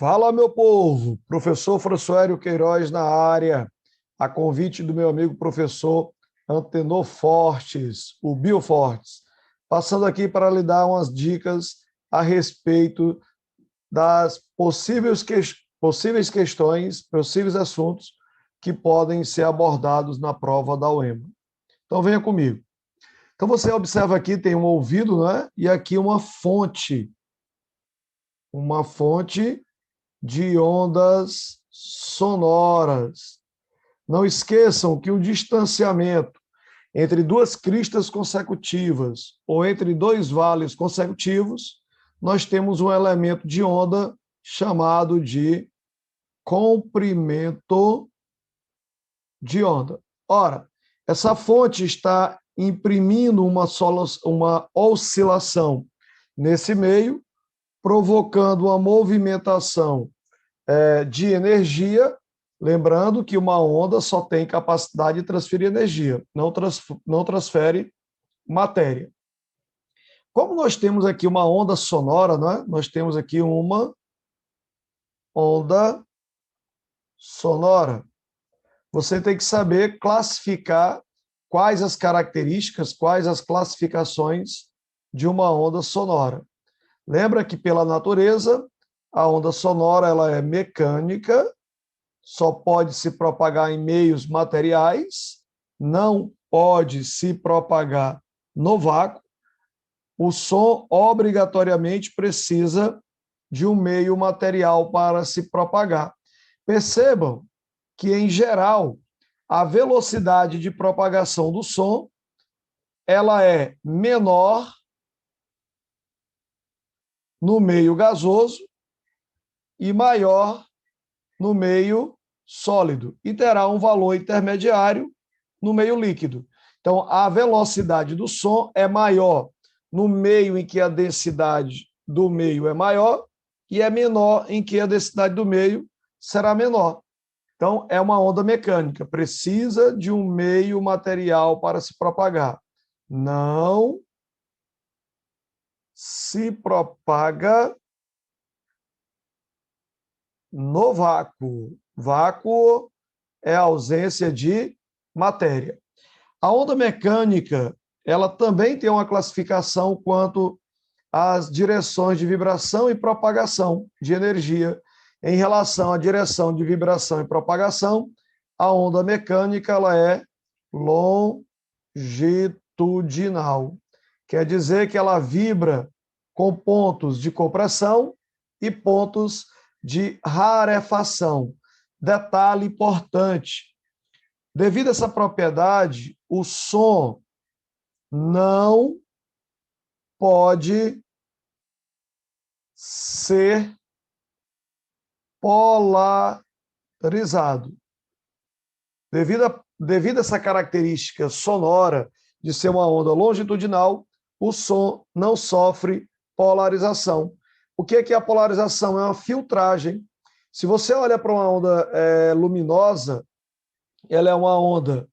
Fala, meu povo! Professor Françoélio Queiroz na área, a convite do meu amigo professor Antenor Fortes, o Biofortes, passando aqui para lhe dar umas dicas a respeito das possíveis questões, possíveis assuntos que podem ser abordados na prova da UEMA. Então, venha comigo. Então, você observa aqui, tem um ouvido, né? E aqui uma fonte de ondas sonoras. Não esqueçam que o distanciamento entre duas cristas consecutivas ou entre dois vales consecutivos, nós temos um elemento de onda chamado de comprimento de onda. Ora, essa fonte está imprimindo uma oscilação nesse meio, provocando uma movimentação de energia, lembrando que uma onda só tem capacidade de transferir energia, não transfere matéria. Como nós temos aqui uma onda sonora, né? Nós temos aqui uma onda sonora. Você tem que saber classificar quais as características, quais as classificações de uma onda sonora. Lembra que, pela natureza, a onda sonora ela é mecânica, só pode se propagar em meios materiais, não pode se propagar no vácuo. O som obrigatoriamente precisa de um meio material para se propagar. Percebam que, em geral, a velocidade de propagação do som ela é menor no meio gasoso e maior no meio sólido, e terá um valor intermediário no meio líquido. Então, a velocidade do som é maior no meio em que a densidade do meio é maior e é menor em que a densidade do meio será menor. Então, é uma onda mecânica, precisa de um meio material para se propagar. Não se propaga no vácuo. Vácuo é a ausência de matéria. A onda mecânica, ela também tem uma classificação quanto às direções de vibração e propagação de energia. Em relação à direção de vibração e propagação, a onda mecânica ela é longitudinal. Quer dizer que ela vibra com pontos de compressão e pontos de rarefação. Detalhe importante: devido a essa propriedade, o som não pode ser polarizado. Devido a essa característica sonora de ser uma onda longitudinal, o som não sofre polarização. O que é a polarização? É uma filtragem. Se você olha para uma onda luminosa, ela é uma onda,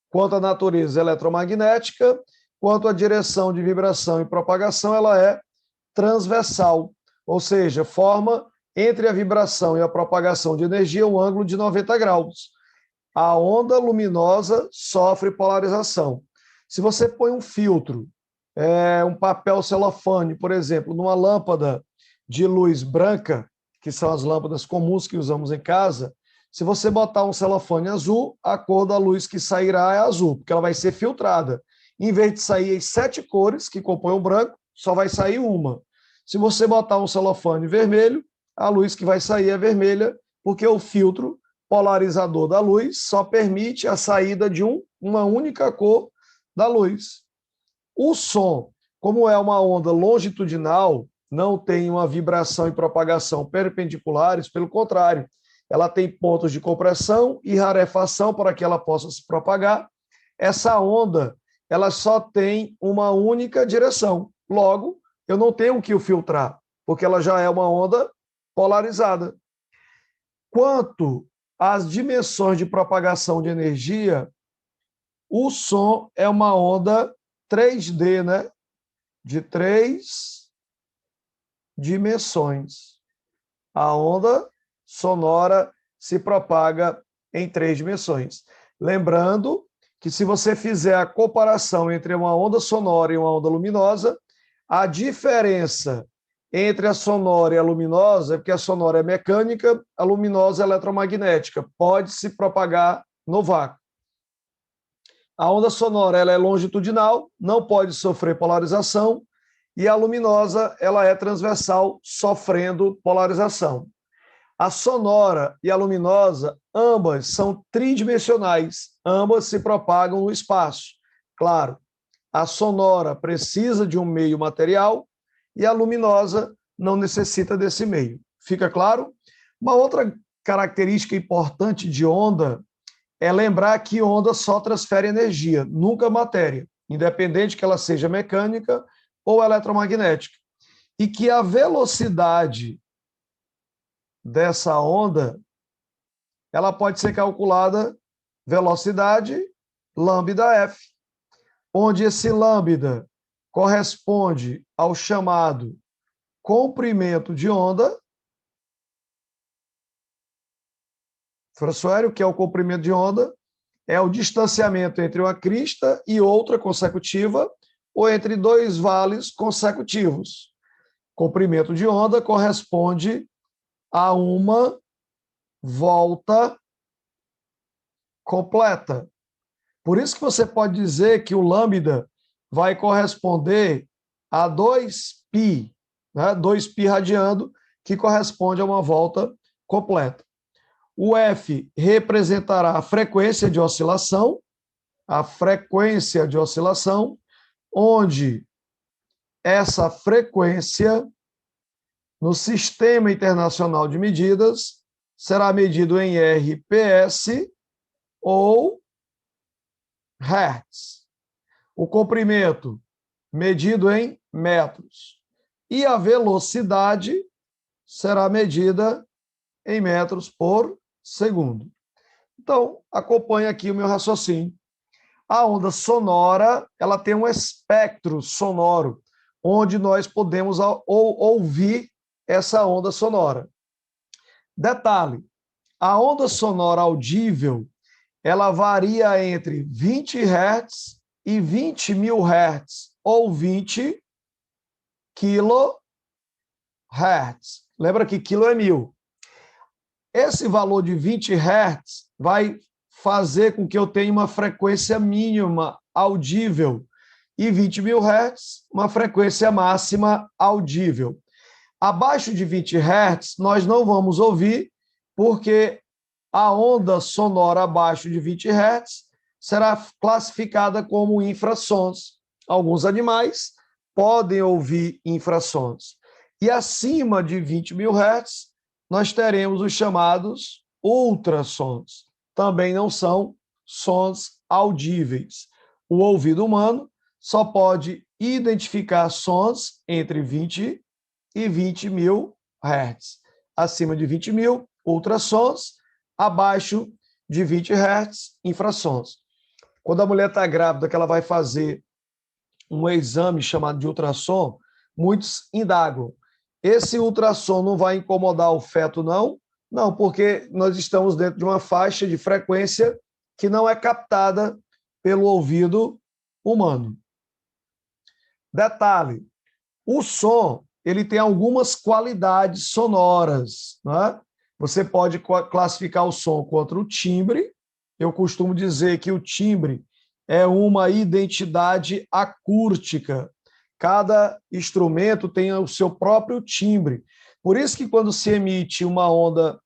quanto à natureza eletromagnética, quanto à direção de vibração e propagação, ela é transversal, ou seja, forma entre a vibração e a propagação de energia um ângulo de 90 graus. A onda luminosa sofre polarização. Se você põe um filtro, um papel celofane, por exemplo, numa lâmpada de luz branca, que são as lâmpadas comuns que usamos em casa, se você botar um celofane azul, a cor da luz que sairá é azul, porque ela vai ser filtrada. Em vez de sair as 7 cores que compõem o branco, só vai sair uma. Se você botar um celofane vermelho, a luz que vai sair é vermelha, porque o filtro polarizador da luz só permite a saída de uma única cor da luz. O som, como é uma onda longitudinal, não tem uma vibração e propagação perpendiculares, pelo contrário, ela tem pontos de compressão e rarefação para que ela possa se propagar. Essa onda, ela só tem uma única direção. Logo, eu não tenho que o filtrar, porque ela já é uma onda polarizada. Quanto às dimensões de propagação de energia, o som é uma onda 3D, né? De 3 dimensões. A onda sonora se propaga em 3 dimensões. Lembrando que se você fizer a comparação entre uma onda sonora e uma onda luminosa, a diferença entre a sonora e a luminosa é porque a sonora é mecânica, a luminosa é eletromagnética, pode se propagar no vácuo. A onda sonora ela é longitudinal, não pode sofrer polarização, e a luminosa ela é transversal, sofrendo polarização. A sonora e a luminosa, ambas são tridimensionais, ambas se propagam no espaço. Claro, a sonora precisa de um meio material e a luminosa não necessita desse meio. Fica claro? Uma outra característica importante de onda é lembrar que onda só transfere energia, nunca matéria, independente que ela seja mecânica ou eletromagnética. E que a velocidade dessa onda, ela pode ser calculada velocidade lambda f, onde esse lambda corresponde ao chamado comprimento de onda. Professor, o que é o comprimento de onda? É o distanciamento entre uma crista e outra consecutiva, ou entre dois vales consecutivos. Comprimento de onda corresponde a uma volta completa. Por isso que você pode dizer que o lambda vai corresponder a 2π, né? 2π radiando, que corresponde a uma volta completa. O F representará a frequência de oscilação, onde essa frequência, no Sistema Internacional de Medidas, será medido em RPS ou Hertz. O comprimento, medido em metros. E a velocidade será medida em metros por segundo. Então, acompanhe aqui o meu raciocínio. A onda sonora, ela tem um espectro sonoro, onde nós podemos ouvir essa onda sonora. Detalhe, a onda sonora audível, ela varia entre 20 Hz e 20 mil Hz, ou 20 kHz. Lembra que quilo é 1000. Esse valor de 20 Hz vai fazer com que eu tenha uma frequência mínima audível e 20 mil Hz, uma frequência máxima audível. Abaixo de 20 Hz, nós não vamos ouvir, porque a onda sonora abaixo de 20 Hz será classificada como infrassons. Alguns animais podem ouvir infrassons. E acima de 20 mil Hz, nós teremos os chamados ultrassons. Também não são sons audíveis. O ouvido humano só pode identificar sons entre 20 e 20 mil Hz. Acima de 20 mil, ultrassons. Abaixo de 20 Hz, infrassons. Quando a mulher está grávida, que ela vai fazer um exame chamado de ultrassom, muitos indagam. Esse ultrassom não vai incomodar o feto, não? Não, porque nós estamos dentro de uma faixa de frequência que não é captada pelo ouvido humano. Detalhe, o som ele tem algumas qualidades sonoras, né? Você pode classificar o som contra o timbre. Eu costumo dizer que o timbre é uma identidade acústica. Cada instrumento tem o seu próprio timbre. Por isso que quando se emite uma onda,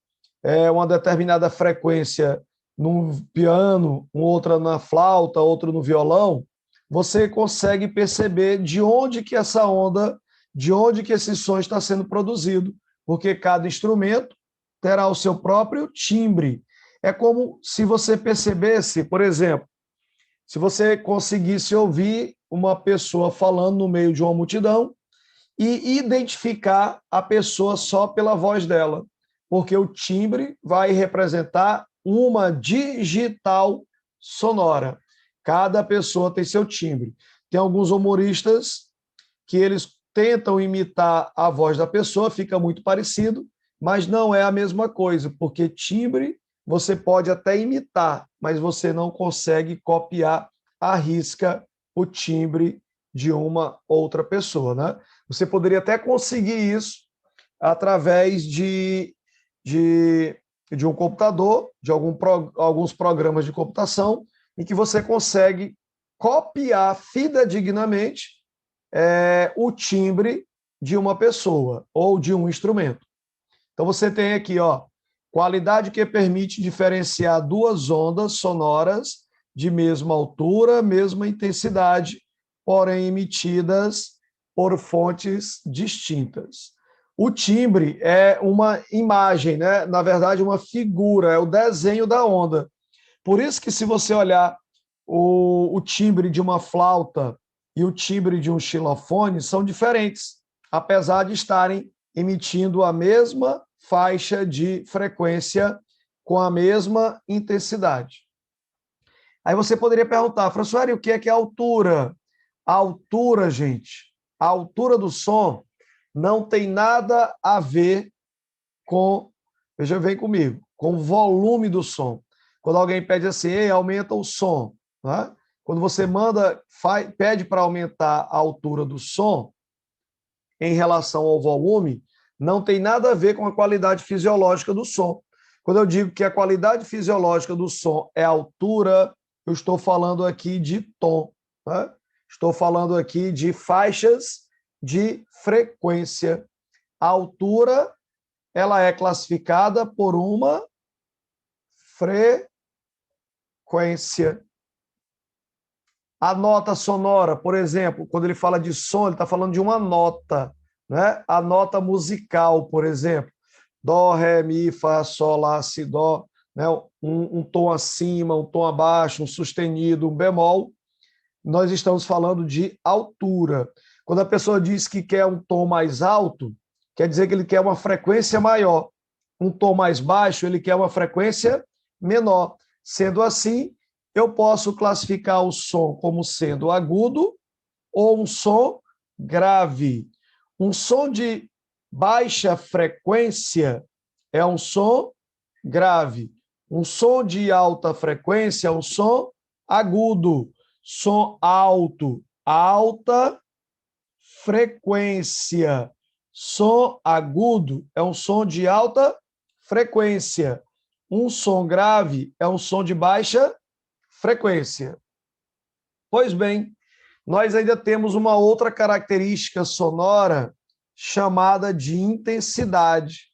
uma determinada frequência no piano, outra na flauta, outra no violão, você consegue perceber de onde que essa onda, de onde que esse som está sendo produzido, porque cada instrumento terá o seu próprio timbre. É como se você percebesse, por exemplo, se você conseguisse ouvir uma pessoa falando no meio de uma multidão e identificar a pessoa só pela voz dela, porque o timbre vai representar uma digital sonora. Cada pessoa tem seu timbre. Tem alguns humoristas que eles tentam imitar a voz da pessoa, fica muito parecido, mas não é a mesma coisa, porque timbre você pode até imitar, mas você não consegue copiar à risca o timbre de uma outra pessoa, né? Você poderia até conseguir isso através de, de um computador, de alguns programas de computação, em que você consegue copiar fidedignamente o timbre de uma pessoa ou de um instrumento. Então você tem aqui, ó, qualidade que permite diferenciar duas ondas sonoras de mesma altura, mesma intensidade, porém emitidas por fontes distintas. O timbre é uma imagem, né? Na verdade, uma figura, é o desenho da onda. Por isso que se você olhar o timbre de uma flauta e o timbre de um xilofone são diferentes, apesar de estarem emitindo a mesma faixa de frequência com a mesma intensidade. Aí você poderia perguntar, François, o que é altura? A altura, gente, a altura do som não tem nada a ver com, veja, vem comigo, com o volume do som. Quando alguém pede assim, ei, aumenta o som, né? Quando você pede para aumentar a altura do som em relação ao volume, não tem nada a ver com a qualidade fisiológica do som. Quando eu digo que a qualidade fisiológica do som é a altura, eu estou falando aqui de tom, né? Estou falando aqui de faixas de frequência. A altura ela é classificada por uma frequência. A nota sonora, por exemplo, quando ele fala de som, ele está falando de uma nota, né? A nota musical, por exemplo, dó, ré, mi, fá, sol, lá, si, dó, né? Um tom acima, um tom abaixo, um sustenido, um bemol. Nós estamos falando de altura. Quando a pessoa diz que quer um tom mais alto, quer dizer que ele quer uma frequência maior. Um tom mais baixo, ele quer uma frequência menor. Sendo assim, eu posso classificar o som como sendo agudo ou um som grave. Um som de baixa frequência é um som grave. Um som de alta frequência é um som agudo. Som alto, alta frequência. Som agudo é um som de alta frequência. Um som grave é um som de baixa frequência. Pois bem, nós ainda temos uma outra característica sonora chamada de intensidade.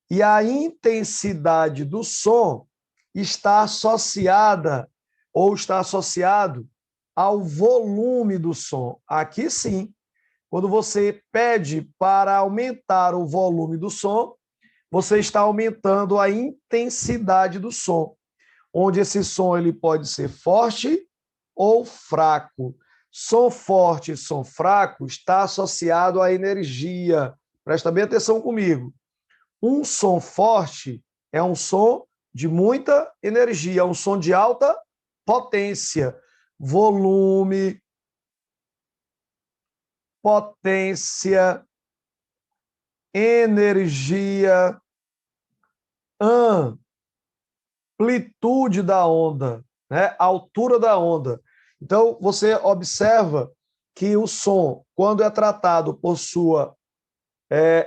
E a intensidade do som está associada ou está associado ao volume do som. Aqui sim, quando você pede para aumentar o volume do som, você está aumentando a intensidade do som, onde esse som ele pode ser forte ou fraco. Som forte e som fraco está associado à energia. Presta bem atenção comigo. Um som forte é um som de muita energia, é um som de alta potência, volume, potência, energia, amplitude da onda, né? Altura da onda. Então, você observa que o som, quando é tratado por sua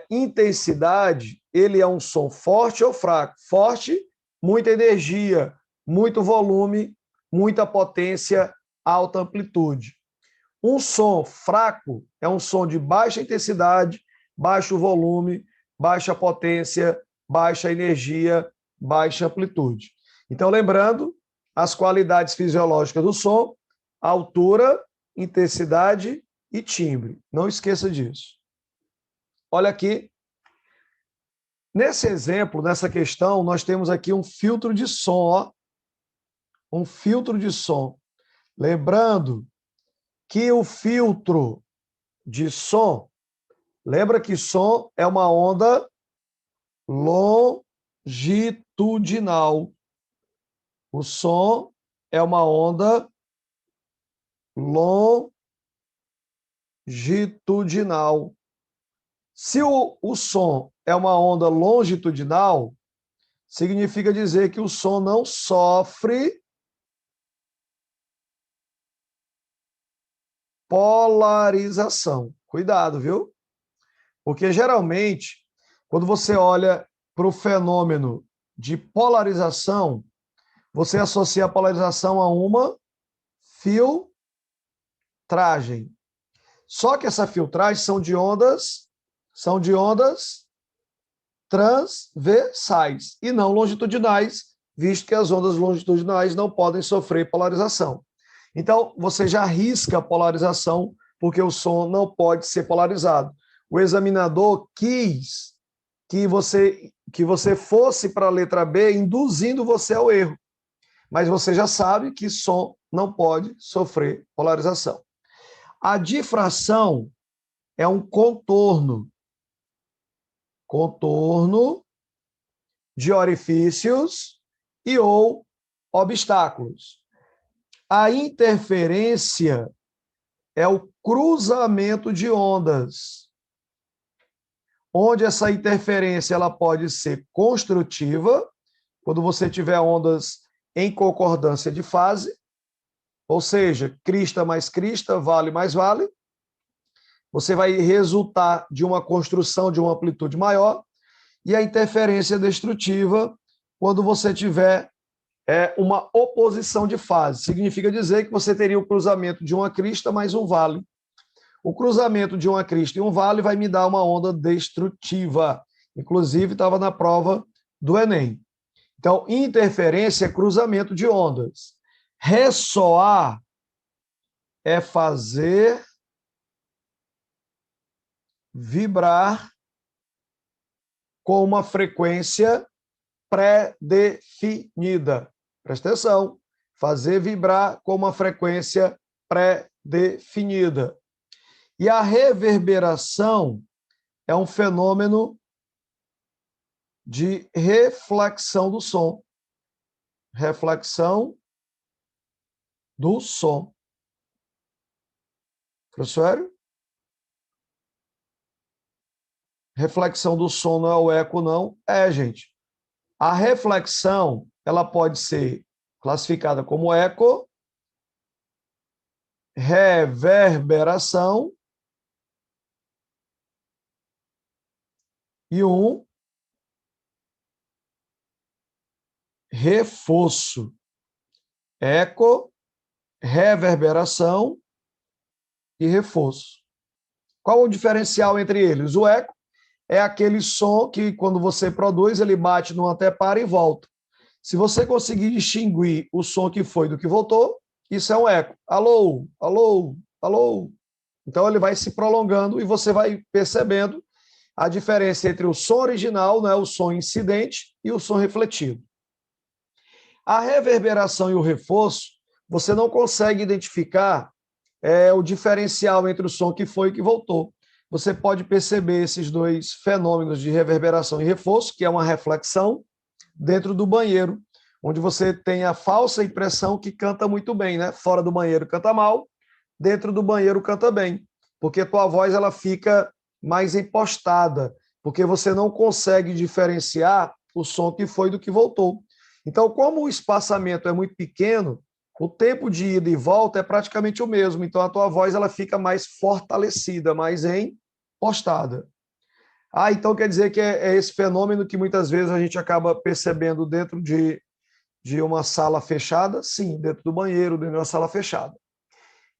intensidade, ele é um som forte ou fraco? Forte, muita energia, muito volume, muita potência, alta amplitude. Um som fraco é um som de baixa intensidade, baixo volume, baixa potência, baixa energia, baixa amplitude. Então, lembrando, as qualidades fisiológicas do som, altura, intensidade e timbre. Não esqueça disso. Olha aqui. Nesse exemplo, nessa questão, nós temos aqui um filtro de som, ó. Um filtro de som. Lembrando que o filtro de som, lembra que som é uma onda longitudinal. O som é uma onda longitudinal. Se o som é uma onda longitudinal, significa dizer que o som não sofre polarização. Cuidado, viu? Porque geralmente, quando você olha para o fenômeno de polarização, você associa a polarização a uma filtragem. Só que essa filtragem são de ondas transversais e não longitudinais, visto que as ondas longitudinais não podem sofrer polarização. Então, você já risca a polarização, porque o som não pode ser polarizado. O examinador quis que você fosse para a letra B, induzindo você ao erro. Mas você já sabe que som não pode sofrer polarização. A difração é um contorno de orifícios e ou obstáculos. A interferência é o cruzamento de ondas, onde essa interferência ela pode ser construtiva, quando você tiver ondas em concordância de fase, ou seja, crista mais crista, vale mais vale, você vai resultar de uma construção de uma amplitude maior, e a interferência destrutiva, quando você tiver uma oposição de fase. Significa dizer que você teria o cruzamento de uma crista mais um vale. O cruzamento de uma crista e um vale vai me dar uma onda destrutiva. Inclusive, estava na prova do Enem. Então, interferência é cruzamento de ondas. Ressoar é fazer vibrar com uma frequência pré-definida. Presta atenção. Fazer vibrar com uma frequência pré-definida. E a reverberação é um fenômeno de reflexão do som. Reflexão do som. Professor? Reflexão do som não é o eco, não? É, gente. A reflexão, ela pode ser classificada como eco, reverberação e um reforço. Eco, reverberação e reforço. Qual o diferencial entre eles? O eco é aquele som que, quando você produz, ele bate no anteparo e volta. Se você conseguir distinguir o som que foi do que voltou, isso é um eco. Alô, alô, alô. Então, ele vai se prolongando e você vai percebendo a diferença entre o som original, né, o som incidente, e o som refletido. A reverberação e o reforço, você não consegue identificar o diferencial entre o som que foi e que voltou. Você pode perceber esses dois fenômenos de reverberação e reforço, que é uma reflexão, dentro do banheiro, onde você tem a falsa impressão que canta muito bem, né? Fora do banheiro canta mal, dentro do banheiro canta bem, porque tua voz ela fica mais impostada, porque você não consegue diferenciar o som que foi do que voltou. Então, como o espaçamento é muito pequeno, o tempo de ida e volta é praticamente o mesmo. Então, a tua voz ela fica mais fortalecida, mais impostada. Então quer dizer que é esse fenômeno que muitas vezes a gente acaba percebendo dentro de uma sala fechada? Sim, dentro do banheiro, dentro de uma sala fechada.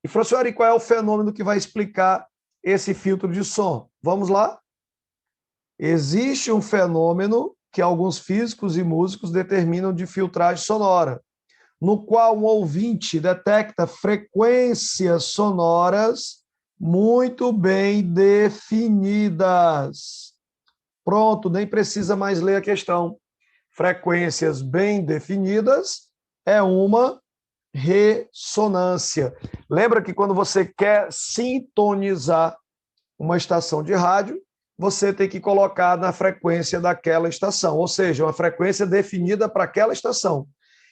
E, professor, e qual é o fenômeno que vai explicar esse filtro de som? Vamos lá? Existe um fenômeno que alguns físicos e músicos determinam de filtragem sonora, no qual um ouvinte detecta frequências sonoras muito bem definidas. Pronto, nem precisa mais ler a questão. Frequências bem definidas é uma ressonância. Lembra que quando você quer sintonizar uma estação de rádio, você tem que colocar na frequência daquela estação, ou seja, uma frequência definida para aquela estação.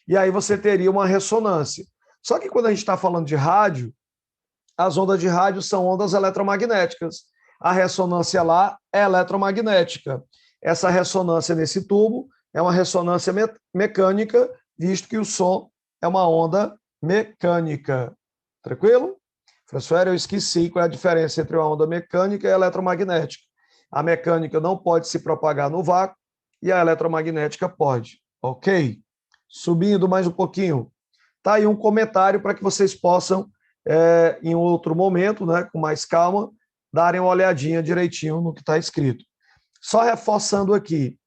E aí você teria uma ressonância. Só que quando a gente está falando de rádio, as ondas de rádio são ondas eletromagnéticas. A ressonância lá é eletromagnética. Essa ressonância nesse tubo é uma ressonância mecânica, visto que o som é uma onda mecânica. Tranquilo? Professor, eu esqueci qual é a diferença entre uma onda mecânica e a eletromagnética. A mecânica não pode se propagar no vácuo e a eletromagnética pode. Ok? Subindo mais um pouquinho. Tá aí um comentário para que vocês possam, em outro momento, né, com mais calma, darem uma olhadinha direitinho no que está escrito. Só reforçando aqui,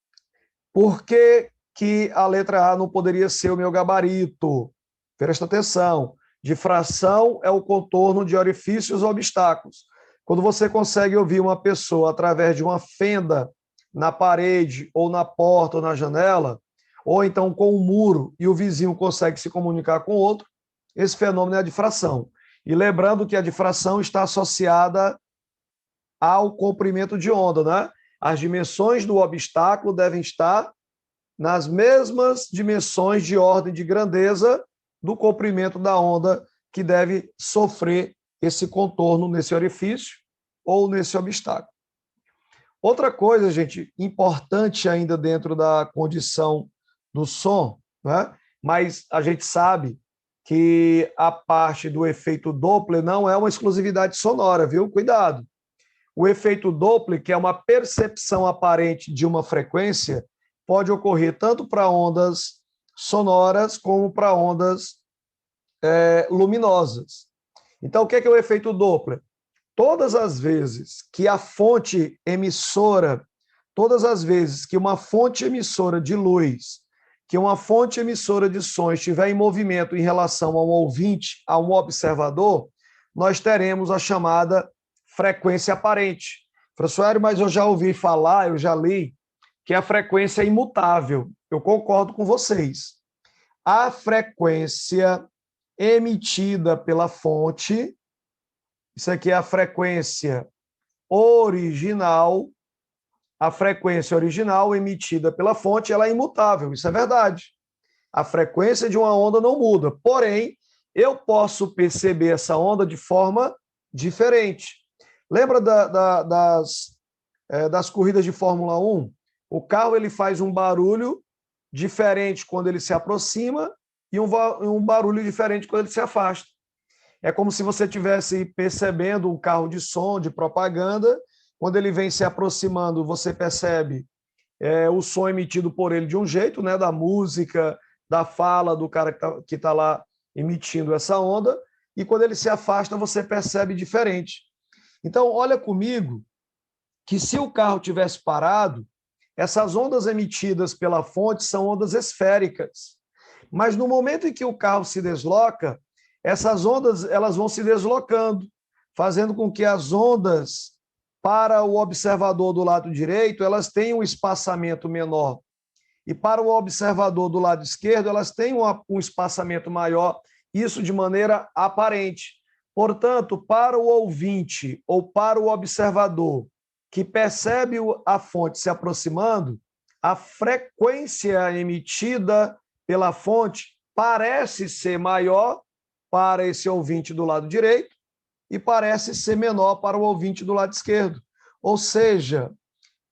por que, que a letra A não poderia ser o meu gabarito? Presta atenção. Difração é o contorno de orifícios ou obstáculos. Quando você consegue ouvir uma pessoa através de uma fenda na parede, ou na porta, ou na janela, ou então com um muro, e o vizinho consegue se comunicar com o outro, esse fenômeno é a difração. E lembrando que a difração está associada ao comprimento de onda, né? As dimensões do obstáculo devem estar nas mesmas dimensões de ordem de grandeza do comprimento da onda que deve sofrer esse contorno nesse orifício ou nesse obstáculo. Outra coisa, gente, importante ainda dentro da condição do som, né? Mas a gente sabe que a parte do efeito Doppler não é uma exclusividade sonora, viu? Cuidado. O efeito Doppler, que é uma percepção aparente de uma frequência, pode ocorrer tanto para ondas sonoras como para ondas luminosas. Então, o que é o efeito Doppler? Todas as vezes que a fonte emissora, todas as vezes que uma fonte emissora de luz, que uma fonte emissora de som estiver em movimento em relação a um ouvinte, a um observador, nós teremos a chamada frequência aparente. Professor Hélio, mas eu já ouvi falar, eu já li, que a frequência é imutável. Eu concordo com vocês. A frequência emitida pela fonte, isso aqui é a frequência original, a frequência original emitida pela fonte, ela é imutável, isso é verdade. A frequência de uma onda não muda, porém, eu posso perceber essa onda de forma diferente. Lembra das corridas de Fórmula 1? O carro ele faz um barulho diferente quando ele se aproxima e um barulho diferente quando ele se afasta. É como se você estivesse percebendo um carro de som, de propaganda. Quando ele vem se aproximando, você percebe o som emitido por ele de um jeito, né, da música, da fala do cara que está lá emitindo essa onda. E quando ele se afasta, você percebe diferente. Então, olha comigo que se o carro tivesse parado, essas ondas emitidas pela fonte são ondas esféricas. Mas no momento em que o carro se desloca, essas ondas elas vão se deslocando, fazendo com que as ondas para o observador do lado direito, elas tenham um espaçamento menor. E para o observador do lado esquerdo, elas têm um espaçamento maior, isso de maneira aparente. Portanto, para o ouvinte ou para o observador que percebe a fonte se aproximando, a frequência emitida pela fonte parece ser maior para esse ouvinte do lado direito e parece ser menor para o ouvinte do lado esquerdo. Ou seja,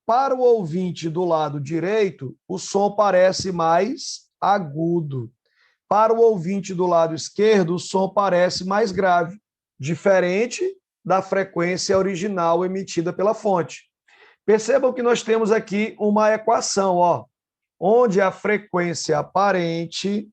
para o ouvinte do lado direito, o som parece mais agudo. Para o ouvinte do lado esquerdo, o som parece mais grave, diferente da frequência original emitida pela fonte. Percebam que nós temos aqui uma equação, ó, onde a frequência aparente,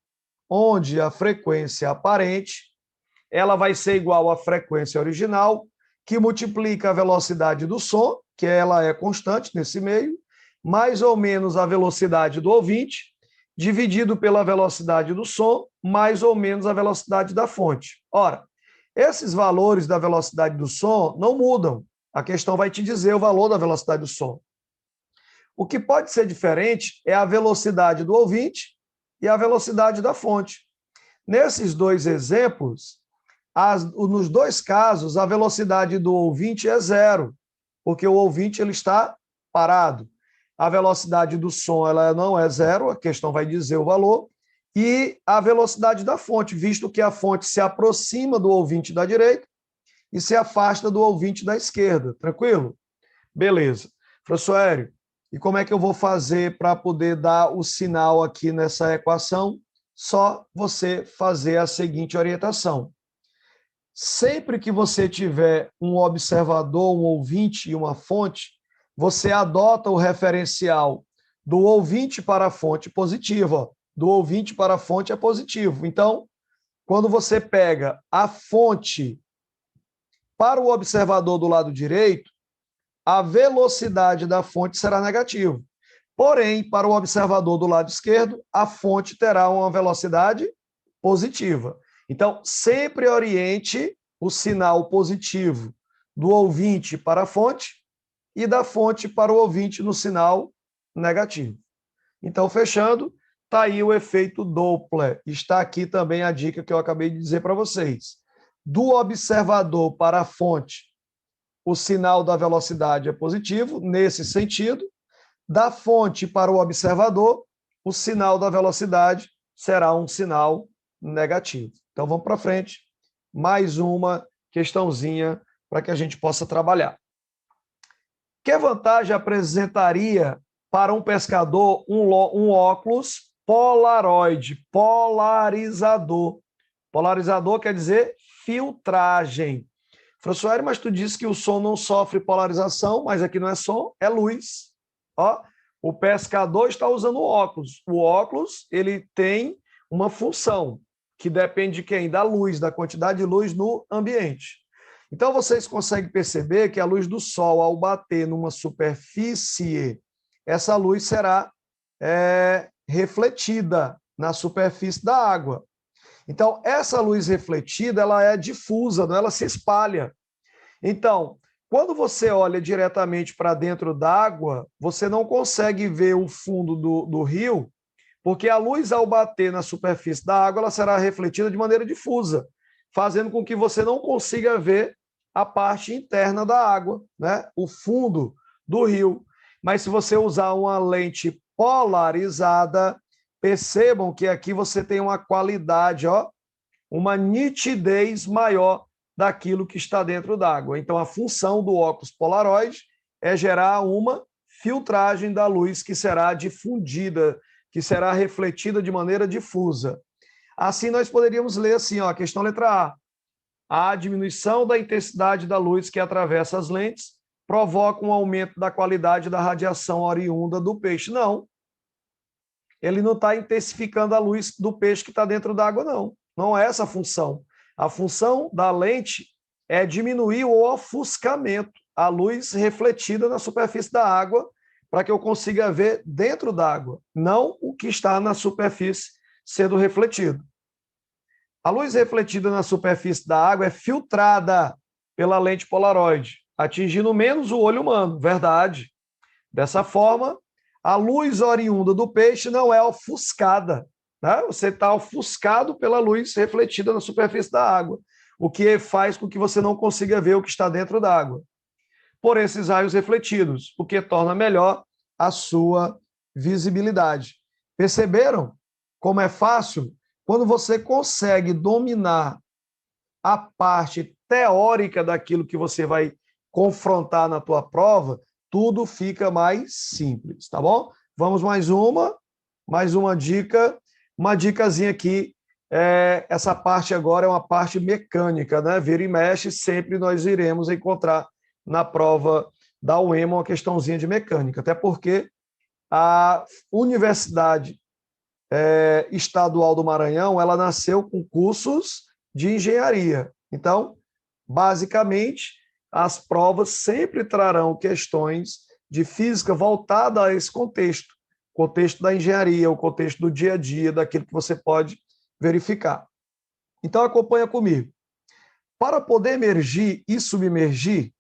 ela vai ser igual à frequência original, que multiplica a velocidade do som, que ela é constante nesse meio, mais ou menos a velocidade do ouvinte, dividido pela velocidade do som, mais ou menos a velocidade da fonte. Ora, esses valores da velocidade do som não mudam. A questão vai te dizer o valor da velocidade do som. O que pode ser diferente é a velocidade do ouvinte e a velocidade da fonte. Nesses dois exemplos, nos dois casos, a velocidade do ouvinte é zero, porque o ouvinte ele está parado. A velocidade do som ela não é zero, a questão vai dizer o valor, e a velocidade da fonte, visto que a fonte se aproxima do ouvinte da direita e se afasta do ouvinte da esquerda. Tranquilo? Beleza. Professor Hélio, e como é que eu vou fazer para poder dar o sinal aqui nessa equação? Só você fazer a seguinte orientação. Sempre que você tiver um observador, um ouvinte e uma fonte, você adota o referencial do ouvinte para a fonte positiva. Do ouvinte para a fonte é positivo. Então, quando você pega a fonte para o observador do lado direito, a velocidade da fonte será negativa. Porém, para o observador do lado esquerdo, a fonte terá uma velocidade positiva. Então, sempre oriente o sinal positivo do ouvinte para a fonte e da fonte para o ouvinte no sinal negativo. Então, fechando, está aí o efeito Doppler. Está aqui também a dica que eu acabei de dizer para vocês. Do observador para a fonte, o sinal da velocidade é positivo, nesse sentido. Da fonte para o observador, o sinal da velocidade será um sinal negativo. Então, vamos para frente. Mais uma questãozinha para que a gente possa trabalhar. Que vantagem apresentaria para um pescador um óculos polaroide, polarizador? Polarizador quer dizer filtragem. Professor Hélio, mas tu disse que o som não sofre polarização, mas aqui não é som, é luz. Ó, o pescador está usando o óculos. O óculos, ele tem uma função que depende de quem? Da luz, da quantidade de luz no ambiente. Então, vocês conseguem perceber que a luz do sol, ao bater numa superfície, essa luz será refletida na superfície da água. Então, essa luz refletida, ela é difusa, ela se espalha. Então, quando você olha diretamente para dentro d'água, você não consegue ver o fundo do rio, porque a luz, ao bater na superfície da água, ela será refletida de maneira difusa, fazendo com que você não consiga ver a parte interna da água, né? O fundo do rio. Mas se você usar uma lente polarizada, percebam que aqui você tem uma qualidade, ó, uma nitidez maior daquilo que está dentro d'água. Então, a função do óculos Polaroid é gerar uma filtragem da luz que será difundida, que será refletida de maneira difusa. Assim, nós poderíamos ler assim, ó, a questão letra A. A diminuição da intensidade da luz que atravessa as lentes provoca um aumento da qualidade da radiação oriunda do peixe. Não. Ele não está intensificando a luz do peixe que está dentro d'água, não. Não é essa a função. A função da lente é diminuir o ofuscamento, a luz refletida na superfície da água, para que eu consiga ver dentro d'água, não o que está na superfície sendo refletido. A luz refletida na superfície da água é filtrada pela lente Polaroid, atingindo menos o olho humano, verdade. Dessa forma, a luz oriunda do peixe não é ofuscada. Né? Você está ofuscado pela luz refletida na superfície da água, o que faz com que você não consiga ver o que está dentro da água, por esses raios refletidos, o que torna melhor a sua visibilidade. Perceberam como é fácil? Quando você consegue dominar a parte teórica daquilo que você vai confrontar na tua prova, tudo fica mais simples, tá bom? Vamos mais uma dica, uma dicasinha aqui. Essa parte agora é uma parte mecânica, né? Vira e mexe, sempre nós iremos encontrar na prova da UEMA uma questãozinha de mecânica, até porque a Universidade Estadual do Maranhão, ela nasceu com cursos de engenharia. Então, basicamente, as provas sempre trarão questões de física voltada a esse contexto, contexto da engenharia, o contexto do dia a dia, daquilo que você pode verificar. Então, acompanha comigo. Para poder emergir e submergir,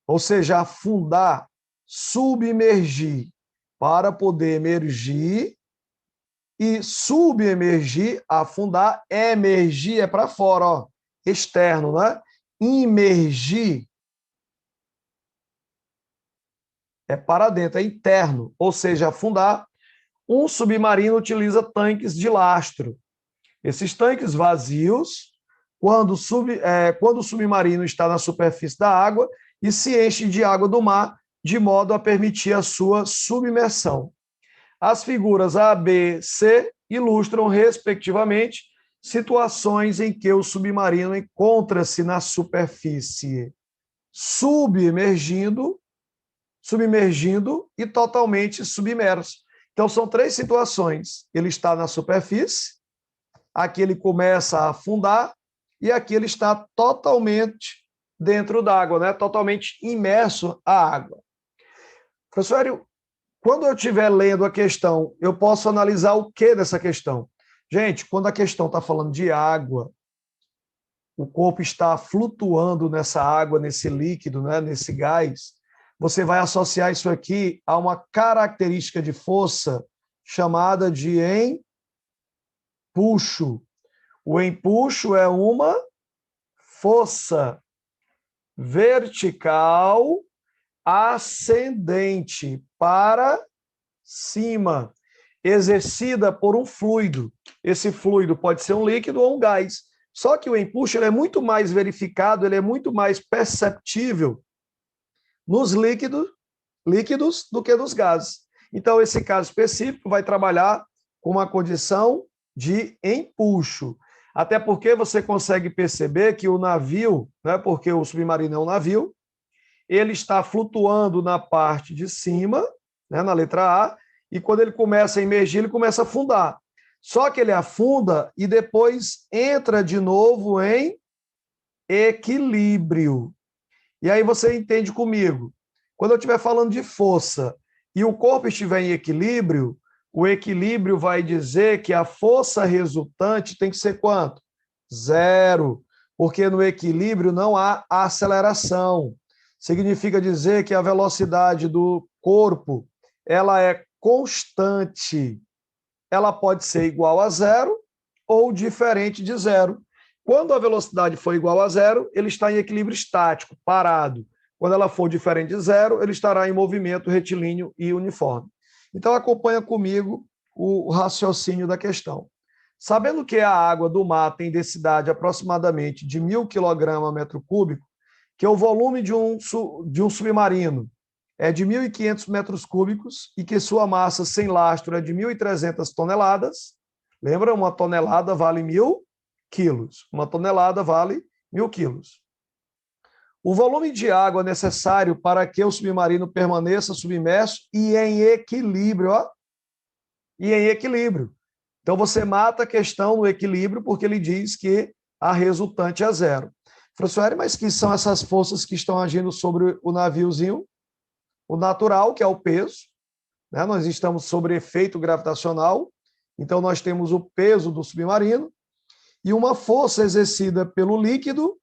ou seja, afundar, submergir, para poder emergir e subemergir, afundar, emergir é para fora, ó, externo, né? Imergir é para dentro, é interno, ou seja, afundar. Um submarino utiliza tanques de lastro. Esses tanques vazios quando o submarino está na superfície da água e se enche de água do mar, de modo a permitir a sua submersão. As figuras A, B, C ilustram, respectivamente, situações em que o submarino encontra-se na superfície submergindo e totalmente submerso. Então, são três situações. Ele está na superfície, aqui ele começa a afundar, e aqui ele está totalmente dentro d'água, né? Totalmente imerso à água. Professor, quando eu estiver lendo a questão, eu posso analisar o que dessa questão? Gente, quando a questão está falando de água, o corpo está flutuando nessa água, nesse líquido, né, nesse gás, você vai associar isso aqui a uma característica de força chamada de empuxo. O empuxo é uma força vertical ascendente para cima, exercida por um fluido. Esse fluido pode ser um líquido ou um gás. Só que o empuxo ele é muito mais verificado, ele é muito mais perceptível nos líquidos do que nos gases. Então, esse caso específico vai trabalhar com uma condição de empuxo. Até porque você consegue perceber que o navio, né, porque o submarino é um navio, ele está flutuando na parte de cima, né, na letra A, e quando ele começa a emergir, ele começa a afundar. Só que ele afunda e depois entra de novo em equilíbrio. E aí você entende comigo. Quando eu estiver falando de força e o corpo estiver em equilíbrio, o equilíbrio vai dizer que a força resultante tem que ser quanto? Zero. Porque no equilíbrio não há aceleração. Significa dizer que a velocidade do corpo ela é constante. Ela pode ser igual a zero ou diferente de zero. Quando a velocidade for igual a zero, ele está em equilíbrio estático, parado. Quando ela for diferente de zero, ele estará em movimento retilíneo e uniforme. Então, acompanha comigo o raciocínio da questão. Sabendo que a água do mar tem densidade aproximadamente de 1.000 kg/m3, que o volume de um submarino é de 1.500 metros cúbicos e que sua massa sem lastro é de 1.300 toneladas. Lembra? Uma tonelada vale 1.000 quilos. Uma tonelada vale 1.000 quilos. O volume de água necessário para que o submarino permaneça submerso e em equilíbrio. Ó, e em equilíbrio. Então, você mata a questão no equilíbrio porque ele diz que a resultante é zero. Professor, mas que são essas forças que estão agindo sobre o naviozinho? O natural, que é o peso, né? Nós estamos sobre efeito gravitacional, então nós temos o peso do submarino e uma força exercida pelo líquido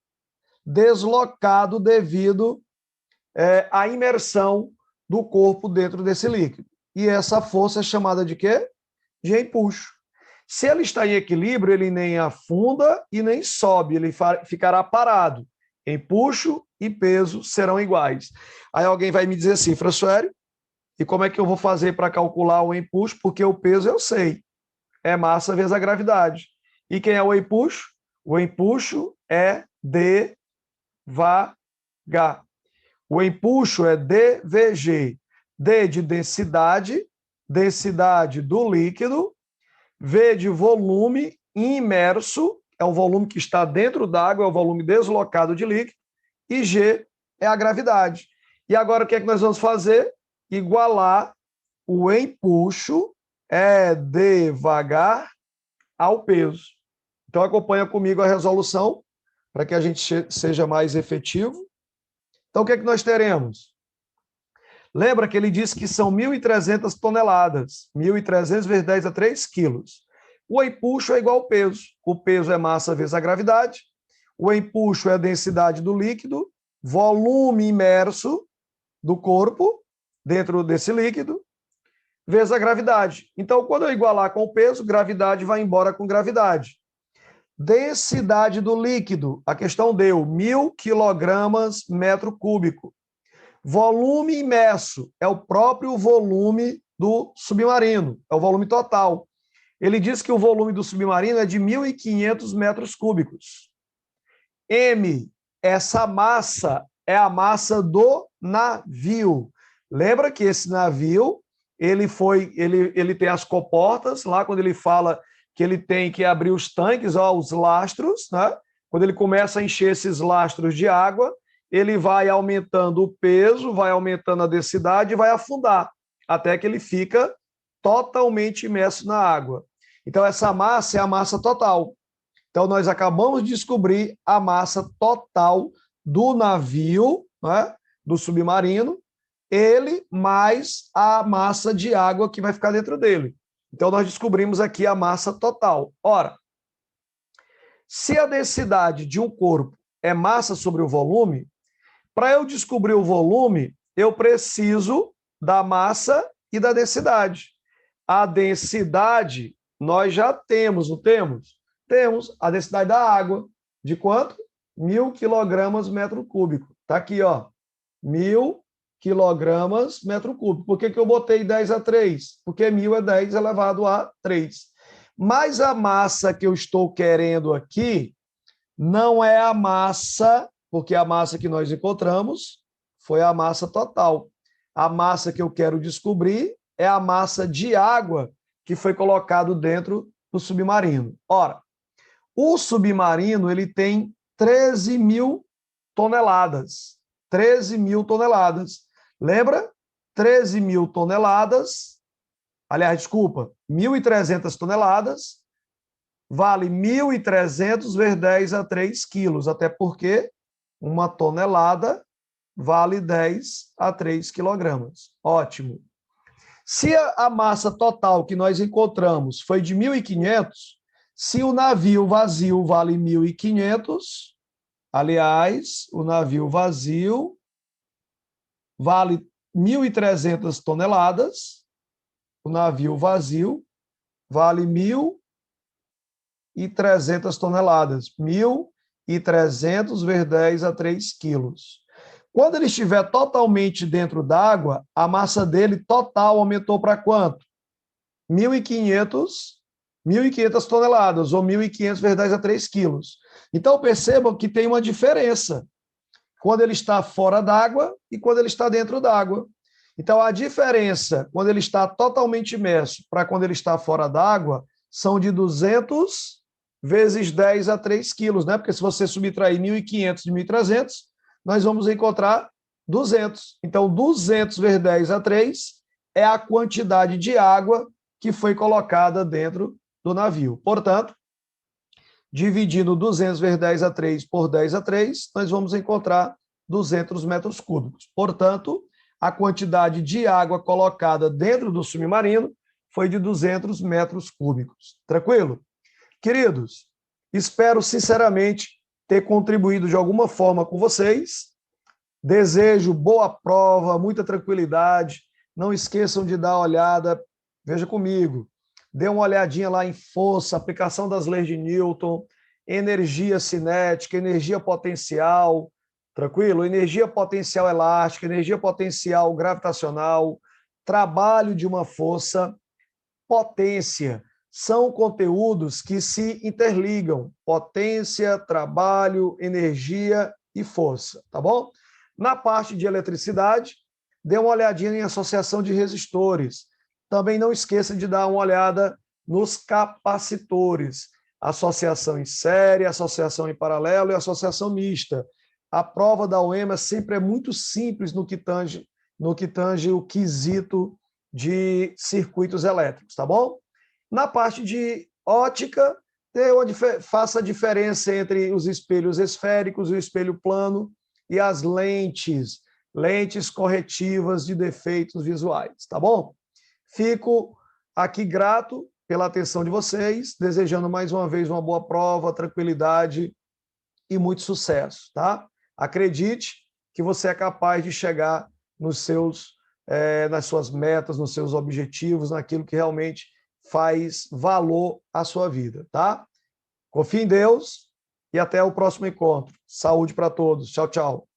deslocado devido à imersão do corpo dentro desse líquido. E essa força é chamada de quê? De empuxo. Se ele está em equilíbrio, ele nem afunda e nem sobe, ele ficará parado. Empuxo e peso serão iguais. Aí alguém vai me dizer assim, François, e como é que eu vou fazer para calcular o empuxo? Porque o peso eu sei, é massa vezes a gravidade. E quem é o empuxo? O empuxo é dvh. O empuxo é dvg. D de densidade, densidade do líquido, V de volume imerso, é o volume que está dentro d'água, é o volume deslocado de líquido, e G é a gravidade. E agora o que é que nós vamos fazer? Igualar o empuxo devagar ao peso. Então acompanha comigo a resolução para que a gente seja mais efetivo. Então o que é que nós teremos? Lembra que ele disse que são 1.300 toneladas, 1.300 vezes 10 a 3 quilos. O empuxo é igual ao peso. O peso é massa vezes a gravidade. O empuxo é a densidade do líquido, volume imerso do corpo dentro desse líquido, vezes a gravidade. Então, quando eu igualar com o peso, gravidade vai embora com gravidade. Densidade do líquido. A questão deu 1.000 kg/m3. Volume imerso é o próprio volume do submarino, é o volume total. Ele diz que o volume do submarino é de 1.500 metros cúbicos. M, essa massa é a massa do navio. Lembra que esse navio, ele tem as comportas, lá quando ele fala que ele tem que abrir os tanques, ó, os lastros, né? Quando ele começa a encher esses lastros de água, ele vai aumentando o peso, vai aumentando a densidade e vai afundar, até que ele fica totalmente imerso na água. Então, essa massa é a massa total. Então, nós acabamos de descobrir a massa total do navio, né, do submarino, ele mais a massa de água que vai ficar dentro dele. Então, nós descobrimos aqui a massa total. Ora, se a densidade de um corpo é massa sobre o volume, para eu descobrir o volume, eu preciso da massa e da densidade. A densidade nós já temos, não temos? Temos a densidade da água. De quanto? 1.000 quilogramas metro cúbico. Está aqui, ó. 1.000 quilogramas metro cúbico. Por que eu botei 10 a 3? Porque 1.000 é 10 elevado a 3. Mas a massa que eu estou querendo aqui não é a massa, porque a massa que nós encontramos foi a massa total. A massa que eu quero descobrir é a massa de água que foi colocado dentro do submarino. Ora, o submarino ele tem 13.000 toneladas. 13.000 toneladas. Lembra? 13.000 toneladas, aliás, desculpa, 1.300 toneladas, vale 1.300 vezes 10 a 3 quilos, até porque uma tonelada vale 10 a 3 quilogramas. Ótimo. Se a massa total que nós encontramos foi de 1.500, se o navio vazio vale 1.500, aliás, o navio vazio vale 1.300 toneladas, o navio vazio vale 1.300 toneladas, 1.300 vezes 10 a 3 quilos. Quando ele estiver totalmente dentro d'água, a massa dele total aumentou para quanto? 1.500 toneladas, ou 1.500 vezes 10 a 3 quilos. Então, percebam que tem uma diferença quando ele está fora d'água e quando ele está dentro d'água. Então, a diferença quando ele está totalmente imerso para quando ele está fora d'água são de 200 vezes 10 a 3 quilos, né? Porque se você subtrair 1.500 de 1.300, nós vamos encontrar 200. Então, 200 vezes 10 a 3 é a quantidade de água que foi colocada dentro do navio. Portanto, dividindo 200 vezes 10 a 3 por 10 a 3, nós vamos encontrar 200 metros cúbicos. Portanto, a quantidade de água colocada dentro do submarino foi de 200 metros cúbicos. Tranquilo? Queridos, espero sinceramente ter contribuído de alguma forma com vocês. Desejo boa prova, muita tranquilidade. Não esqueçam de dar uma olhada, veja comigo, dê uma olhadinha lá em força, aplicação das leis de Newton, energia cinética, energia potencial, tranquilo? Energia potencial elástica, energia potencial gravitacional, trabalho de uma força, potência. São conteúdos que se interligam, potência, trabalho, energia e força, tá bom? Na parte de eletricidade, dê uma olhadinha em associação de resistores. Também não esqueça de dar uma olhada nos capacitores, associação em série, associação em paralelo e associação mista. A prova da UEMA sempre é muito simples no que tange o quesito de circuitos elétricos, tá bom? Na parte de ótica, faça a diferença entre os espelhos esféricos e o espelho plano e as lentes corretivas de defeitos visuais, tá bom? Fico aqui grato pela atenção de vocês, desejando mais uma vez uma boa prova, tranquilidade e muito sucesso, tá? Acredite que você é capaz de chegar nas suas metas, nos seus objetivos, naquilo que realmente faz valor à sua vida, tá? Confie em Deus e até o próximo encontro. Saúde para todos. Tchau, tchau.